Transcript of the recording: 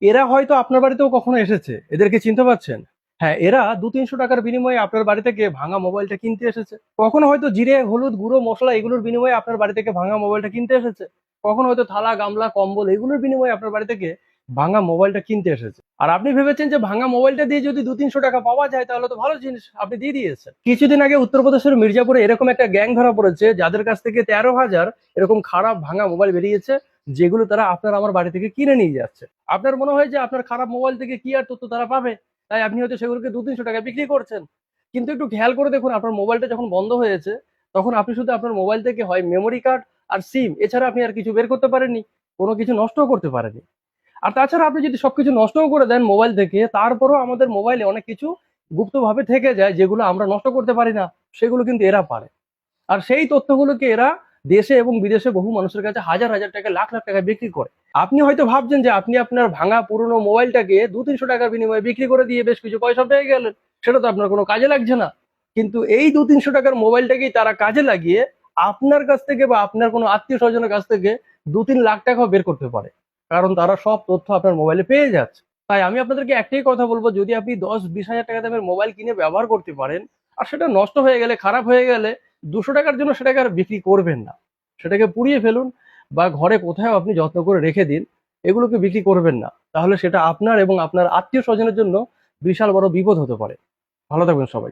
এরা হয়তো আপনার বাড়িতেও কখনো এসেছে, এদেরকে চিনতে পারছেন? হ্যাঁ, এরা 200-300 টাকার বিনিময়ে আপনার বাড়ি থেকে ভাঙা মোবাইলটা কিনতে এসেছে। কখনো হয়তো জিরে, হলুদ, গুঁড়ো মশলা এগুলোর বিনিময়ে আপনার বাড়ি থেকে ভাঙা মোবাইলটা কিনতে এসেছে। কখনো হয়তো থালা, গামলা, কম্বল এগুলোর বিনিময়ে আপনার বাড়ি থেকে ভাঙা মোবাইলটা কিনতে এসেছে। আর আপনি ভেবেছেন যে ভাঙা মোবাইলটা দিয়ে যদি 200-300 টাকা পাওয়া যায় তাহলে তো ভালো জিনিস, আপনি দিয়ে দিয়েছেন। কিছুদিন আগে উত্তরপ্রদেশের মির্জাপুরে এরকম একটা গ্যাং ধরা পড়েছে, যাদের কাছ থেকে 13,000 এরকম খারাপ ভাঙা মোবাইল বেরিয়েছে, যেগুলো তারা আপনার আমার বাড়ি থেকে কিনে নিয়ে যাচ্ছে। আপনার মনে হয় যে আপনার খারাপ মোবাইল থেকে কি আর তথ্য তারা পাবে, তাই আপনি হয়তো সেগুলোকে 200-300 টাকা বিক্রি করছেন। কিন্তু একটু খেয়াল করে দেখুন, আপনার মোবাইলটা যখন বন্ধ হয়েছে তখন আপনি শুধু আপনার মোবাইল থেকে হয় মেমোরি কার্ড আর সিম, এছাড়া আপনি আর কিছু বের করতে পারেননি, কোনো কিছু নষ্টও করতে পারেননি। আর তাছাড়া আপনি যদি সবকিছু নষ্টও করে দেন মোবাইল থেকে, তারপরও আমাদের মোবাইলে অনেক কিছু গুপ্তভাবে থেকে যায় যেগুলো আমরা নষ্ট করতে পারি না, সেগুলো কিন্তু এরা পারে। আর সেই তথ্যগুলোকে এরা দেশে এবং বিদেশে বহু মানুষের কাছে হাজার হাজার টাকা, লাখ লাখ টাকা বিক্রি করে। আপনি হয়তো ভাবছেন যে আপনি আপনার ভাঙা পুরনো মোবাইলটাকে 200-300 টাকার বিনিময়ে বিক্রি করে দিয়ে বেশ কিছু পয়সা পেয়ে গেলেন, সেটা তো আপনার কোনো কাজে লাগছে না। কিন্তু এই 200-300 টাকার মোবাইলটাকেই তারা কাজে লাগিয়ে আপনার কাছ থেকে বা আপনার কোনো আত্মীয় স্বজনের কাছ থেকে 2-3 লাখ টাকাও বের করতে পারে, কারণ তারা সব তথ্য আপনার মোবাইলে পেয়ে যাচ্ছে। তাই আমি আপনাদেরকে একটাই কথা বলবো, যদি আপনি 10-20 হাজার টাকা দামের মোবাইল কিনে ব্যবহার করতে পারেন, আর সেটা নষ্ট হয়ে গেলে, খারাপ হয়ে গেলে 200 টাকার জন্য সেটাকে আর বিক্রি করবেন না, সেটাকে পুড়িয়ে ফেলুন বা ঘরে কোথাও আপনি যত্ন করে রেখে দিন। এগুলোকে বিক্রি করবেন না, তাহলে সেটা আপনার এবং আপনার আত্মীয় স্বজনের জন্য বিশাল বড় বিপদ হতে পারে। ভালো থাকবেন সবাই।